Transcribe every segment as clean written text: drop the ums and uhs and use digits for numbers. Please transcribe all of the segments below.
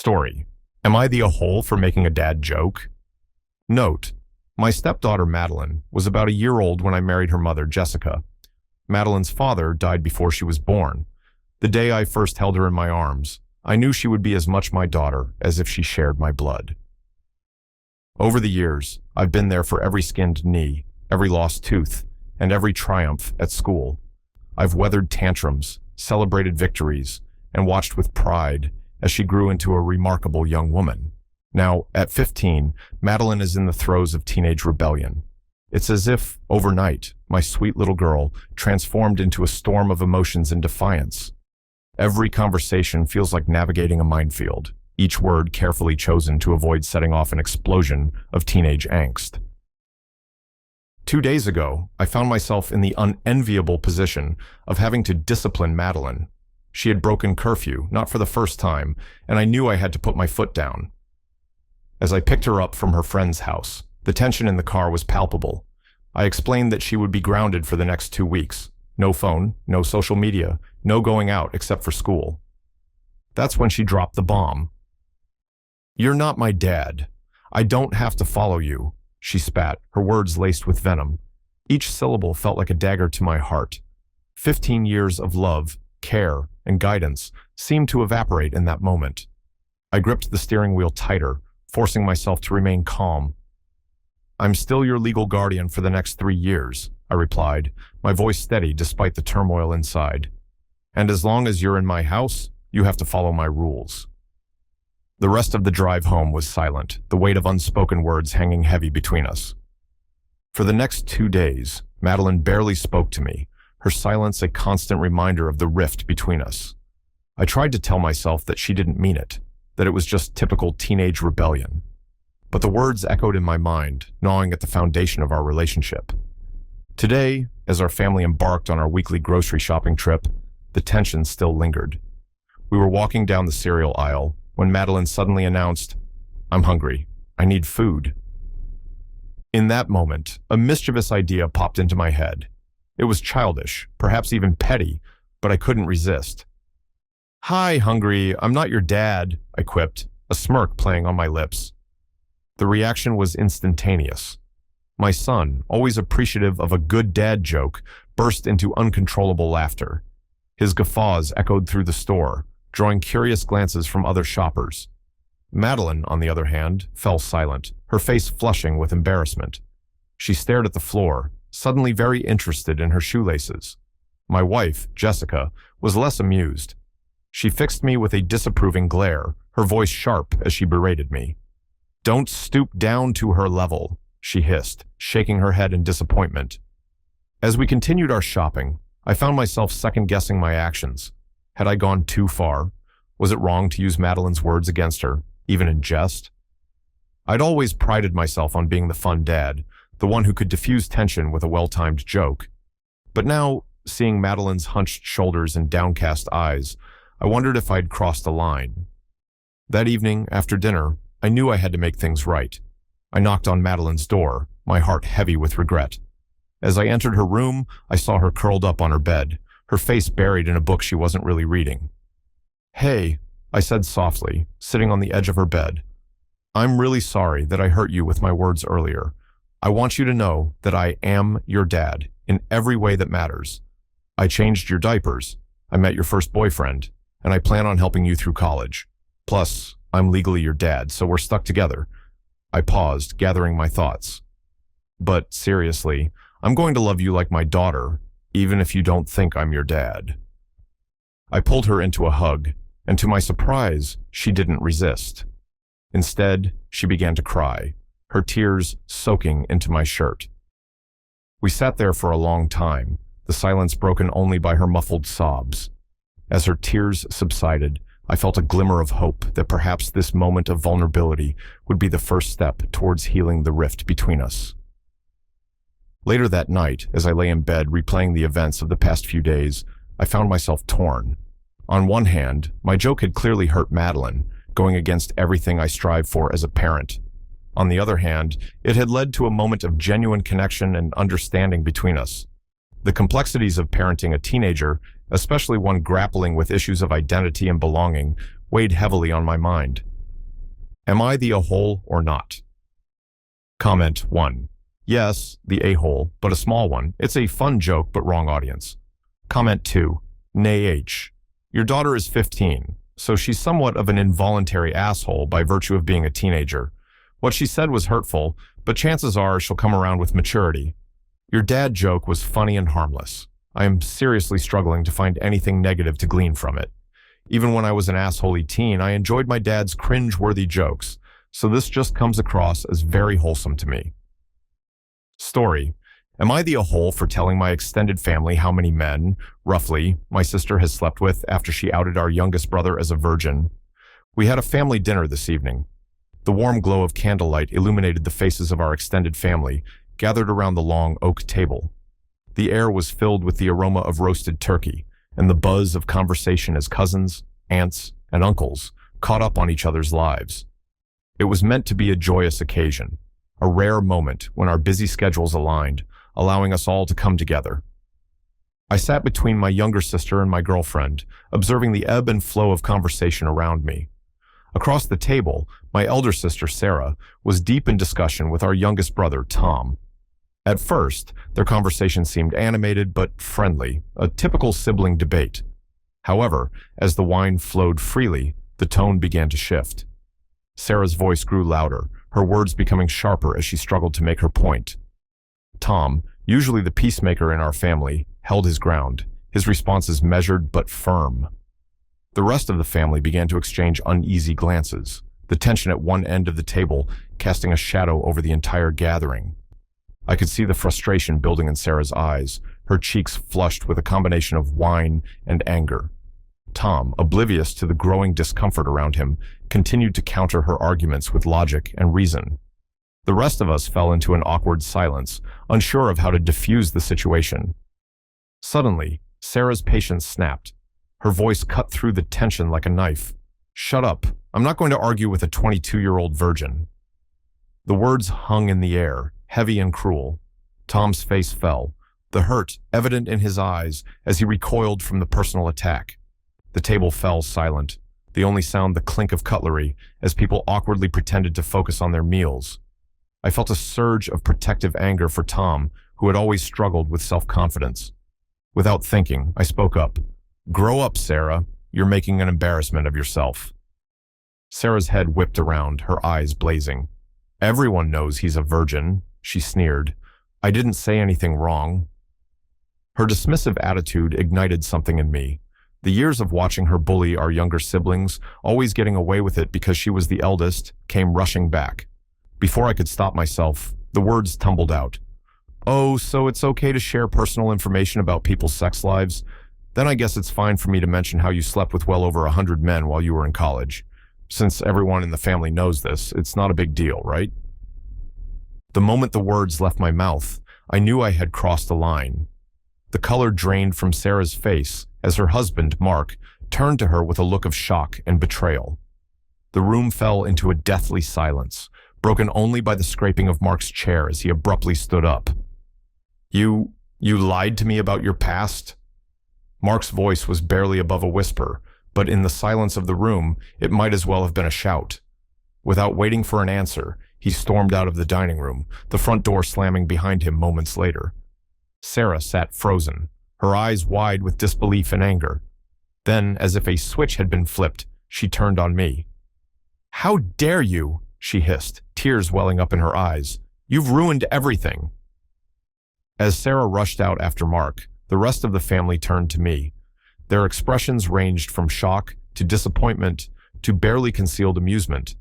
Story. Am I the a-hole for making a dad joke? Note: my stepdaughter Madeline was about a year old when I married her mother, Jessica. Madeline's father died before she was born. The day I first held her in my arms, I knew she would be as much my daughter as if she shared my blood. Over the years, I've been there for every skinned knee, every lost tooth, and every triumph at school. I've weathered tantrums, celebrated victories, and watched with pride as she grew into a remarkable young woman. Now, at 15, Madeline is in the throes of teenage rebellion. It's as if, overnight, my sweet little girl transformed into a storm of emotions and defiance. Every conversation feels like navigating a minefield, each word carefully chosen to avoid setting off an explosion of teenage angst. 2 days ago, I found myself in the unenviable position of having to discipline Madeline. She had broken curfew, not for the first time, and I knew I had to put my foot down. As I picked her up from her friend's house, the tension in the car was palpable. I explained that she would be grounded for the next 2 weeks. No phone, no social media, no going out except for school. That's when she dropped the bomb. "You're not my dad. I don't have to follow you," she spat, her words laced with venom. Each syllable felt like a dagger to my heart. 15 years of love, care, and guidance seemed to evaporate in that moment. I gripped the steering wheel tighter, forcing myself to remain calm. "I'm still your legal guardian for the next 3 years," I replied, my voice steady despite the turmoil inside. "And as long as you're in my house, you have to follow my rules." The rest of the drive home was silent, the weight of unspoken words hanging heavy between us. For the next 2 days, Madeline barely spoke to me, her silence a constant reminder of the rift between us. I tried to tell myself that she didn't mean it, that it was just typical teenage rebellion. But the words echoed in my mind, gnawing at the foundation of our relationship. Today, as our family embarked on our weekly grocery shopping trip, the tension still lingered. We were walking down the cereal aisle when Madeline suddenly announced, "I'm hungry. I need food." In that moment, a mischievous idea popped into my head. It was childish, perhaps even petty, but I couldn't resist. "Hi, hungry. I'm not your dad," I quipped, a smirk playing on my lips. The reaction was instantaneous. My son, always appreciative of a good dad joke, burst into uncontrollable laughter. His guffaws echoed through the store, drawing curious glances from other shoppers. Madeline, on the other hand, fell silent, her face flushing with embarrassment. She stared at the floor, suddenly very interested in her shoelaces. My wife, Jessica, was less amused. She fixed me with a disapproving glare, her voice sharp as she berated me. "Don't stoop down to her level," she hissed, shaking her head in disappointment. As we continued our shopping, I found myself second-guessing my actions. Had I gone too far? Was it wrong to use Madeline's words against her, even in jest? I'd always prided myself on being the fun dad, the one who could diffuse tension with a well-timed joke. But now, seeing Madeline's hunched shoulders and downcast eyes, I wondered if I'd crossed a line. That evening, after dinner, I knew I had to make things right. I knocked on Madeline's door, my heart heavy with regret. As I entered her room, I saw her curled up on her bed, her face buried in a book she wasn't really reading. "Hey," I said softly, sitting on the edge of her bed. "I'm really sorry that I hurt you with my words earlier. I want you to know that I am your dad, in every way that matters. I changed your diapers, I met your first boyfriend, and I plan on helping you through college. Plus, I'm legally your dad, so we're stuck together." I paused, gathering my thoughts. "But seriously, I'm going to love you like my daughter, even if you don't think I'm your dad." I pulled her into a hug, and to my surprise, she didn't resist. Instead, she began to cry, her tears soaking into my shirt. We sat there for a long time, the silence broken only by her muffled sobs. As her tears subsided, I felt a glimmer of hope that perhaps this moment of vulnerability would be the first step towards healing the rift between us. Later that night, as I lay in bed replaying the events of the past few days, I found myself torn. On one hand, my joke had clearly hurt Madeline, going against everything I strive for as a parent. On the other hand, it had led to a moment of genuine connection and understanding between us. The complexities of parenting a teenager, especially one grappling with issues of identity and belonging, weighed heavily on my mind. Am I the a-hole or not? Comment 1. Yes, the a-hole, but a small one. It's a fun joke, but wrong audience. Comment 2. Nay H. Your daughter is 15, so she's somewhat of an involuntary asshole by virtue of being a teenager. What she said was hurtful, but chances are she'll come around with maturity. Your dad joke was funny and harmless. I am seriously struggling to find anything negative to glean from it. Even when I was an assholey teen, I enjoyed my dad's cringe-worthy jokes, so this just comes across as very wholesome to me. Story. Am I the a-hole for telling my extended family how many men, roughly, my sister has slept with after she outed our youngest brother as a virgin? We had a family dinner this evening. The warm glow of candlelight illuminated the faces of our extended family, gathered around the long oak table. The air was filled with the aroma of roasted turkey and the buzz of conversation as cousins, aunts, and uncles caught up on each other's lives. It was meant to be a joyous occasion, a rare moment when our busy schedules aligned, allowing us all to come together. I sat between my younger sister and my girlfriend, observing the ebb and flow of conversation around me. Across the table, my elder sister, Sarah, was deep in discussion with our youngest brother, Tom. At first, their conversation seemed animated but friendly, a typical sibling debate. However, as the wine flowed freely, the tone began to shift. Sarah's voice grew louder, her words becoming sharper as she struggled to make her point. Tom, usually the peacemaker in our family, held his ground, his responses measured but firm. The rest of the family began to exchange uneasy glances, the tension at one end of the table casting a shadow over the entire gathering. I could see the frustration building in Sarah's eyes, her cheeks flushed with a combination of wine and anger. Tom, oblivious to the growing discomfort around him, continued to counter her arguments with logic and reason. The rest of us fell into an awkward silence, unsure of how to diffuse the situation. Suddenly, Sarah's patience snapped. Her voice cut through the tension like a knife. "Shut up. I'm not going to argue with a 22-year-old virgin." The words hung in the air, heavy and cruel. Tom's face fell, the hurt evident in his eyes as he recoiled from the personal attack. The table fell silent, the only sound the clink of cutlery as people awkwardly pretended to focus on their meals. I felt a surge of protective anger for Tom, who had always struggled with self-confidence. Without thinking, I spoke up. "Grow up, Sarah. You're making an embarrassment of yourself." Sarah's head whipped around, her eyes blazing. "Everyone knows he's a virgin," she sneered. "I didn't say anything wrong." Her dismissive attitude ignited something in me. The years of watching her bully our younger siblings, always getting away with it because she was the eldest, came rushing back. Before I could stop myself, the words tumbled out. "Oh, so it's okay to share personal information about people's sex lives? Then I guess it's fine for me to mention how you slept with well over 100 men while you were in college. Since everyone in the family knows this, it's not a big deal, right?" The moment the words left my mouth, I knew I had crossed a line. The color drained from Sarah's face as her husband, Mark, turned to her with a look of shock and betrayal. The room fell into a deathly silence, broken only by the scraping of Mark's chair as he abruptly stood up. You lied to me about your past?" Mark's voice was barely above a whisper, but in the silence of the room, it might as well have been a shout. Without waiting for an answer, he stormed out of the dining room, the front door slamming behind him moments later. Sarah sat frozen, her eyes wide with disbelief and anger. Then, as if a switch had been flipped, she turned on me. "How dare you?" she hissed, tears welling up in her eyes. "You've ruined everything." As Sarah rushed out after Mark, the rest of the family turned to me. Their expressions ranged from shock to disappointment to barely concealed amusement.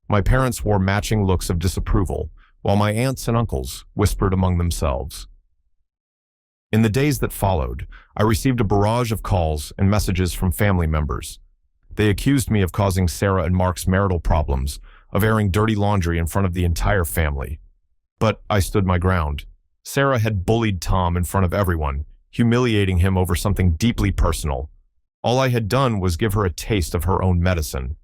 My parents wore matching looks of disapproval, while my aunts and uncles whispered among themselves. In the days that followed, I received a barrage of calls and messages from family members. They accused me of causing Sarah and Mark's marital problems, of airing dirty laundry in front of the entire family. But I stood my ground. Sarah had bullied Tom in front of everyone, humiliating him over something deeply personal. All I had done was give her a taste of her own medicine.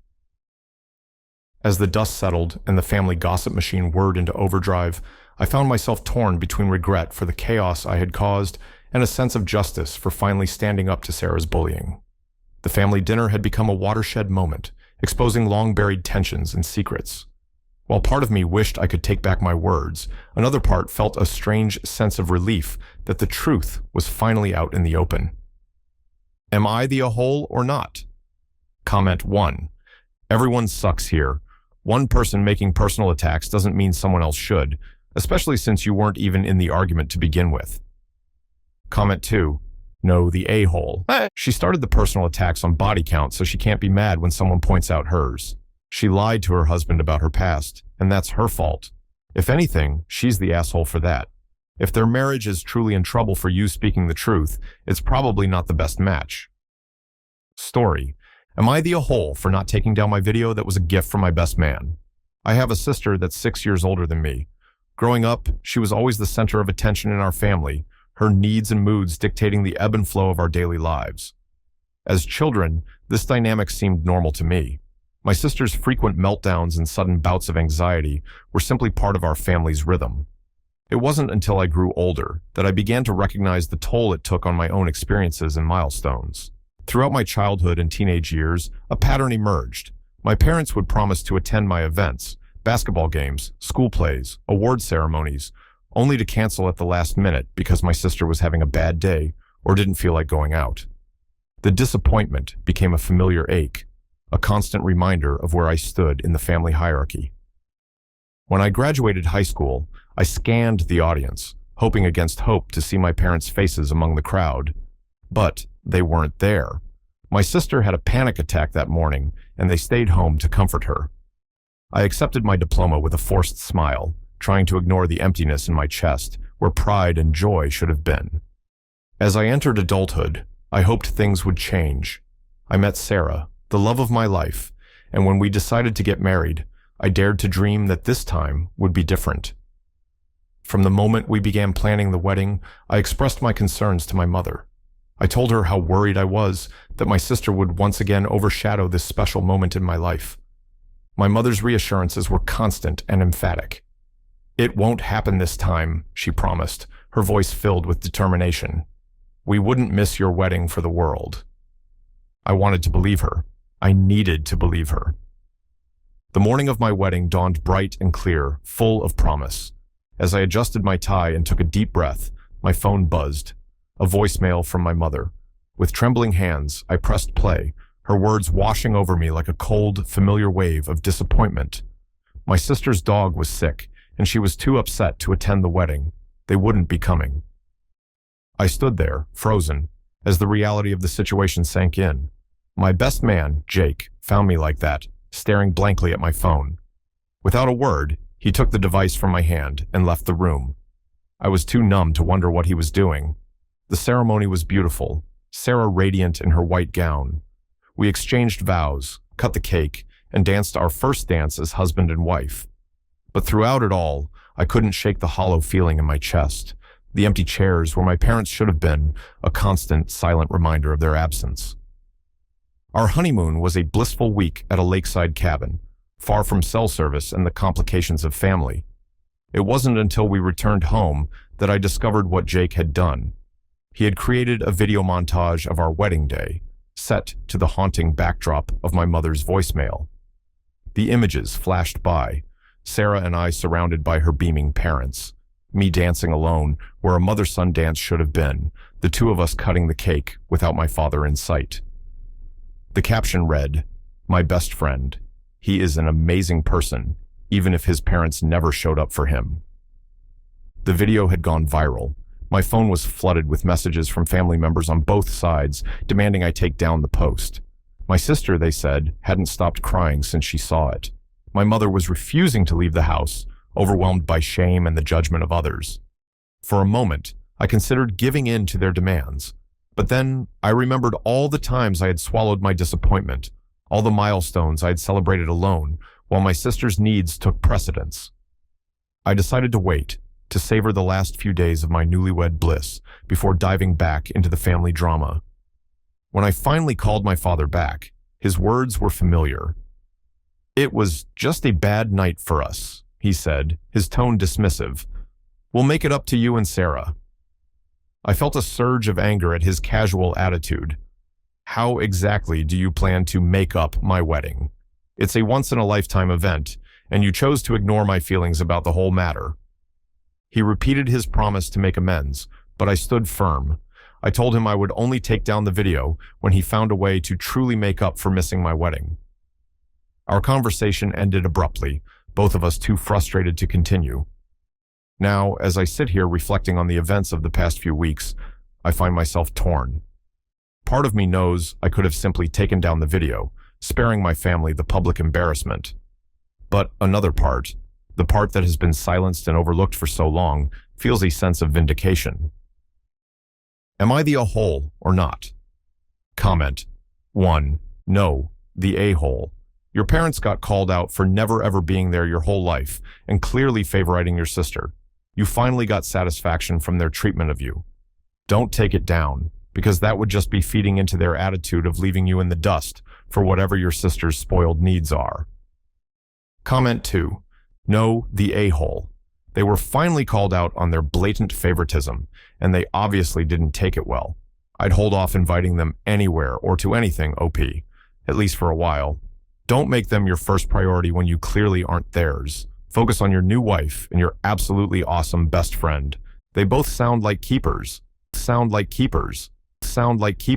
As the dust settled and the family gossip machine whirred into overdrive, I found myself torn between regret for the chaos I had caused and a sense of justice for finally standing up to Sarah's bullying. The family dinner had become a watershed moment, exposing long-buried tensions and secrets. While part of me wished I could take back my words, another part felt a strange sense of relief that the truth was finally out in the open. Am I the a-hole or not? Comment 1. Everyone sucks here. One person making personal attacks doesn't mean someone else should, especially since you weren't even in the argument to begin with. Comment 2. No, the a-hole. She started the personal attacks on body count, so she can't be mad when someone points out hers. She lied to her husband about her past, and that's her fault. If anything, she's the asshole for that. If their marriage is truly in trouble for you speaking the truth, it's probably not the best match. Story. Am I the a-hole for not taking down my video that was a gift from my best man? I have a sister that's 6 years older than me. Growing up, she was always the center of attention in our family, her needs and moods dictating the ebb and flow of our daily lives. As children, this dynamic seemed normal to me. My sister's frequent meltdowns and sudden bouts of anxiety were simply part of our family's rhythm. It wasn't until I grew older that I began to recognize the toll it took on my own experiences and milestones. Throughout my childhood and teenage years, a pattern emerged. My parents would promise to attend my events, basketball games, school plays, award ceremonies, only to cancel at the last minute because my sister was having a bad day or didn't feel like going out. The disappointment became a familiar ache, a constant reminder of where I stood in the family hierarchy. When I graduated high school, I scanned the audience, hoping against hope to see my parents' faces among the crowd. But they weren't there. My sister had a panic attack that morning, and they stayed home to comfort her. I accepted my diploma with a forced smile, trying to ignore the emptiness in my chest, where pride and joy should have been. As I entered adulthood, I hoped things would change. I met Sarah, the love of my life, and when we decided to get married, I dared to dream that this time would be different. From the moment we began planning the wedding, I expressed my concerns to my mother. I told her how worried I was that my sister would once again overshadow this special moment in my life. My mother's reassurances were constant and emphatic. "It won't happen this time," she promised, her voice filled with determination. "We wouldn't miss your wedding for the world." I wanted to believe her. I needed to believe her. The morning of my wedding dawned bright and clear, full of promise. As I adjusted my tie and took a deep breath, my phone buzzed. A voicemail from my mother. With trembling hands, I pressed play, her words washing over me like a cold, familiar wave of disappointment. My sister's dog was sick, and she was too upset to attend the wedding. They wouldn't be coming. I stood there, frozen, as the reality of the situation sank in. My best man, Jake, found me like that, staring blankly at my phone. Without a word, he took the device from my hand and left the room. I was too numb to wonder what he was doing. The ceremony was beautiful, Sarah radiant in her white gown. We exchanged vows, cut the cake, and danced our first dance as husband and wife. But throughout it all, I couldn't shake the hollow feeling in my chest, the empty chairs where my parents should have been, a constant, silent reminder of their absence. Our honeymoon was a blissful week at a lakeside cabin, far from cell service and the complications of family. It wasn't until we returned home that I discovered what Jake had done. He had created a video montage of our wedding day, set to the haunting backdrop of my mother's voicemail. The images flashed by, Sarah and I surrounded by her beaming parents, me dancing alone where a mother-son dance should have been, the two of us cutting the cake without my father in sight. The caption read, "My best friend. He is an amazing person, even if his parents never showed up for him." The video had gone viral. My phone was flooded with messages from family members on both sides, demanding I take down the post. My sister, they said, hadn't stopped crying since she saw it. My mother was refusing to leave the house, overwhelmed by shame and the judgment of others. For a moment, I considered giving in to their demands. But then I remembered all the times I had swallowed my disappointment, all the milestones I had celebrated alone, while my sister's needs took precedence. I decided to wait, to savor the last few days of my newlywed bliss before diving back into the family drama. When I finally called my father back, his words were familiar. "It was just a bad night for us," he said, his tone dismissive. "We'll make it up to you and Sarah." I felt a surge of anger at his casual attitude. How exactly do you plan to make up my wedding? It's a once-in-a-lifetime event, and you chose to ignore my feelings about the whole matter." He repeated his promise to make amends, but I stood firm. I told him I would only take down the video when he found a way to truly make up for missing my wedding. Our conversation ended abruptly, both of us too frustrated to continue. Now, as I sit here reflecting on the events of the past few weeks, I find myself torn. Part of me knows I could have simply taken down the video, sparing my family the public embarrassment. But another part, the part that has been silenced and overlooked for so long, feels a sense of vindication. Am I the a-hole or not? Comment. 1. No, the a-hole. Your parents got called out for never ever being there your whole life and clearly favoriting your sister. You finally got satisfaction from their treatment of you. Don't take it down, because that would just be feeding into their attitude of leaving you in the dust for whatever your sister's spoiled needs are. Comment 2. No, the a-hole. They were finally called out on their blatant favoritism, and they obviously didn't take it well. I'd hold off inviting them anywhere or to anything, OP, at least for a while. Don't make them your first priority when you clearly aren't theirs. Focus on your new wife and your absolutely awesome best friend. They both sound like keepers.